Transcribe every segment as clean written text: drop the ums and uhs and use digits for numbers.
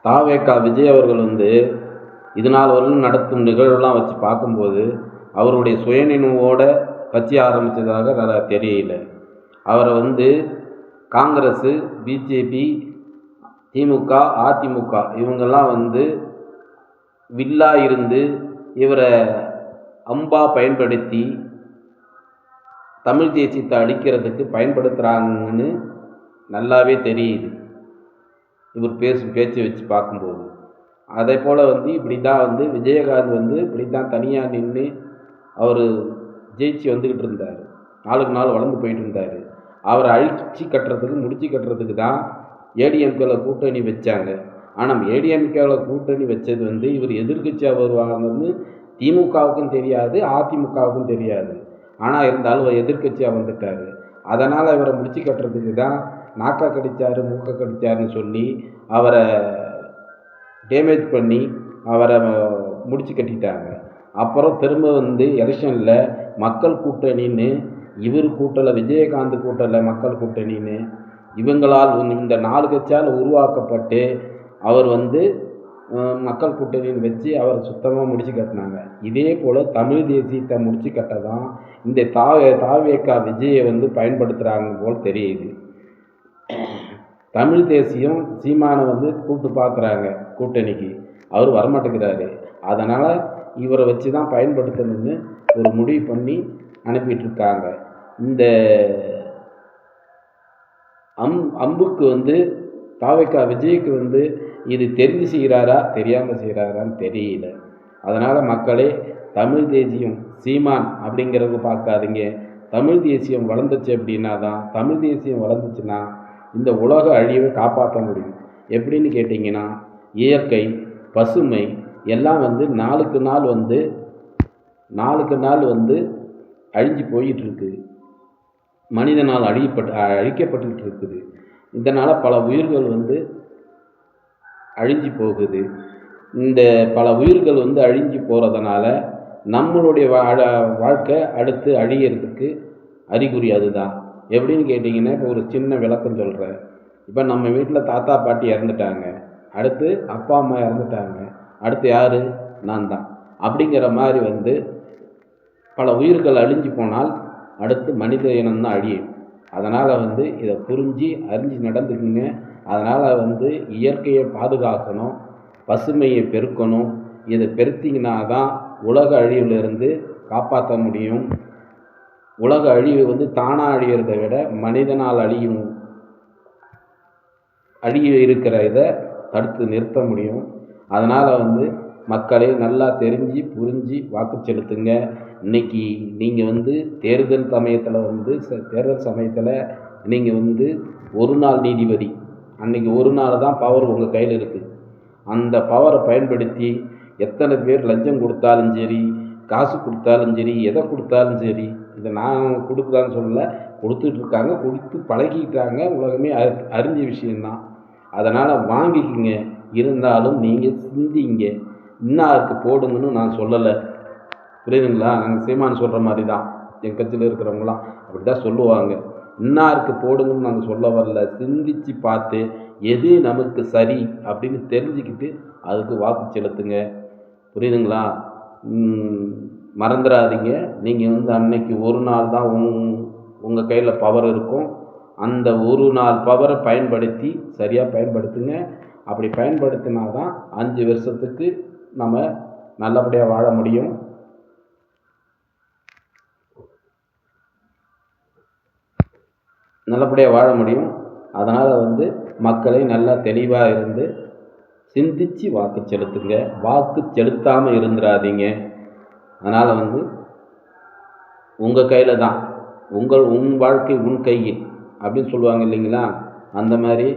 தாவேகா விஜய் அவர்கள் இது நாள் வரையும் நடத்தும் நிகழ்வுலாம் வச்சு பார்க்கும்போது அவருடைய சுயநினைவோட கட்சி ஆரம்பித்ததாக தெரியல. அவரை காங்கிரஸு, பிஜேபி, திமுக, அதிமுக இவங்கெல்லாம் வில்லா இருந்து இவரை அம்பா பயன்படுத்தி தமிழ் தேசியத்தை அழிக்கிறதுக்கு பயன்படுத்துகிறாங்கன்னு நல்லாவே தெரியுது இவர் பேசும் பேச்சை வச்சு பார்க்கும்போது. அதே போல் இப்படி தான் விஜயகாந்த் இப்படி தான் தனியாக நின்று அவர் ஜெயிச்சு வந்துக்கிட்டு இருந்தார். நாளுக்கு நாள் வளர்ந்து போயிட்டு இருந்தார். அவரை அழிச்சு கட்டுறதுக்கு முடிச்சு கட்டுறதுக்கு தான் ஏடிஎம்கேவில் கூட்டணி வச்சாங்க. ஆனால் ஏடிஎம்கேவில் கூட்டணி வச்சது இவர் எதிர்கட்சியாக வருவாங்கன்னு திமுகவுக்கும் தெரியாது, அதிமுகவுக்கும் தெரியாது. ஆனால் இருந்தாலும் எதிர்கட்சியாக வந்துட்டார். அதனால் இவரை முடிச்சு கட்டுறதுக்கு தான் நாக்கா கடித்தார், மூக்கை கடித்தாருன்னு சொல்லி அவரை டேமேஜ் பண்ணி அவரை முடிச்சு கட்டிட்டாங்க. அப்புறம் திரும்ப எலெக்ஷனில் மக்கள் கூட்டணின்னு இவர் கூட்டலை, விஜயகாந்த் கூட்டலை, மக்கள் கூட்டணின்னு இவங்களால் இந்த 4 கட்சியால் உருவாக்கப்பட்டு அவர் மக்கள் கூட்டணின்னு வச்சு அவர் சுத்தமாக முடிச்சு கட்டினாங்க. இதே போல் தமிழ் தேசியத்தை முடிச்சு கட்ட தான் இந்த தாவேகா விஜயை பயன்படுத்துகிறாங்க போல் தெரியுது. தமிழ் தேசியம் சீமானை கூப்பிட்டு பார்க்குறாங்க கூட்டணிக்கு, அவர் வரமாட்டேங்கிறாரு. அதனால் இவரை வச்சு தான் பயன்படுத்தணும்னு ஒரு முடிவு பண்ணி அனுப்பிட்டுருக்காங்க. இந்த அம்புக்கு தாவேகா விஜய்க்கு இது தெரிஞ்சு செய்கிறாரா தெரியாமல் செய்கிறாரான்னு தெரியல. அதனால் மக்களே, தமிழ் தேசியம் சீமான் அப்படிங்கிறத பார்க்காதீங்க. தமிழ் தேசியம் வளர்ந்துச்சு அப்படின்னா தான், தமிழ் தேசியம் வளர்ந்துச்சுன்னா இந்த உலக அழிவை காப்பாற்ற முடியும். எப்படின்னு கேட்டிங்கன்னா, இயற்கை, பசுமை எல்லாம் நாளுக்கு நாள் அழிஞ்சு போயிட்டுருக்கு. மனிதனால் அழிக்கப்பட்டு இருக்குது. இதனால் பல உயிர்கள் அழிஞ்சு போகுது. இந்த பல உயிர்கள் அழிஞ்சு போகிறதுனால நம்மளுடைய வாழ்க்கை அடுத்து அழிகிறதுக்கு அறிகுறி அதுதான். எப்படின்னு கேட்டிங்கன்னா, இப்போ ஒரு சின்ன விளக்கம் சொல்கிறேன். இப்போ நம்ம வீட்டில் தாத்தா பாட்டி இறந்துட்டாங்க, அடுத்து அப்பா அம்மா இறந்துட்டாங்க, அடுத்து யார்? நான் தான். அப்படிங்கிற மாதிரி பல உயிர்கள் அழிஞ்சு போனால் அடுத்து மனித இனம்தான் அழியும். அதனால் இதை புரிஞ்சு அறிஞ்சு நடந்துக்குங்க. அதனால் இயற்கையை பாதுகாக்கணும், பசுமையை பெருக்கணும். இதை பெருத்திங்கன்னா தான் உலக அழிவிலிருந்து காப்பாற்ற முடியும். உலக அழிவு தானாக அழிகிறத விட மனிதனால் அழிவு இருக்கிற இதை தடுத்து நிறுத்த முடியும். அதனால் மக்களை நல்லா தெரிஞ்சு புரிஞ்சு வாக்கு செலுத்துங்க. இன்றைக்கி நீங்கள் தேர்தல் சமயத்தில் நீங்கள் ஒரு நாள் நீதிபதி, அன்றைக்கி ஒரு நாள் தான் பவர் உங்கள் கையில் இருக்குது. அந்த பவரை பயன்படுத்தி எத்தனை பேர் லஞ்சம் கொடுத்தாலும் சரி, காசு கொடுத்தாலும் சரி, எதை கொடுத்தாலும் சரி, இதை நான் கொடுக்குறான்னு சொல்லலை, கொடுத்துட்ருக்காங்க, கொடுத்து பழகிட்டாங்க. உலகமே அறிஞ்ச விஷயந்தான். அதனால் வாங்கிக்கிங்க. இருந்தாலும் நீங்கள் சிந்திங்க. இன்னாருக்கு போடுங்கன்னு நான் சொல்லலை, புரியுதுங்களா? நாங்கள் சீமான் சொல்கிற மாதிரி தான் என் கட்சியில் இருக்கிறவங்களாம் அப்படி தான் சொல்லுவாங்க. இன்னாருக்கு போடுங்கன்னு நாங்கள் சொல்ல வரல. சிந்திச்சு பார்த்து எது நமக்கு சரி அப்படின்னு தெரிஞ்சுக்கிட்டு அதுக்கு வாக்கு செலுத்துங்க. புரியுதுங்களா? மறந்துடாதீங்க. நீங்கள் அன்னைக்கு ஒரு நாள் தான் உங்கள் கையில் பவர் இருக்கும். அந்த ஒரு நாள் பவரை பயன்படுத்தி சரியாக பயன்படுத்துங்க. அப்படி பயன்படுத்தினா தான் 5 வருஷத்துக்கு நம்ம நல்லபடியாக வாழ முடியும். அதனால் மக்களை நல்லா தெளிவாக இருந்து சிந்திச்சு வாக்கு செலுத்துங்க. வாக்கு செலுத்தாமல் இருந்துடாதீங்க. அதனால் உங்கள் கையில் தான், உன் வாழ்க்கை உன் கையில் அப்படின்னு சொல்லுவாங்க இல்லைங்களா? அந்த மாதிரி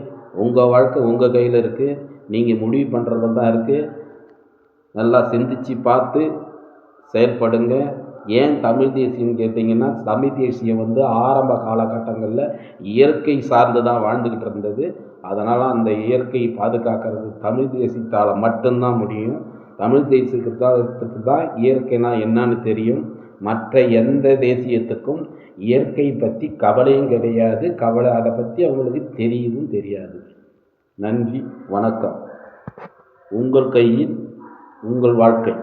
உங்கள் வாழ்க்கை உங்கள் கையில் இருக்குது. நீங்கள் முடிவு பண்ணுறது தான் இருக்குது. நல்லா சிந்திச்சு பார்த்து செயல்படுங்க. ஏன் தமிழ் தேசியம்னு கேட்டிங்கன்னா, தமிழ் தேசியம் ஆரம்ப காலகட்டங்களில் இயற்கை சார்ந்து தான் வாழ்ந்துக்கிட்டு இருந்தது. அதனால் அந்த இயற்கையை பாதுகாக்கிறது தமிழ் தேசியத்தால் மட்டும்தான் முடியும். தமிழ் தேசியத்துக்கு தான் இயற்கைனா என்னன்னு தெரியும். மற்ற எந்த தேசியத்துக்கும் இயற்கை பற்றி கவலையும் கிடையாது. அதை பற்றி அவங்களுக்கு தெரியாது. நன்றி, வணக்கம். உங்கள் கையில் உங்கள் வாழ்க்கை.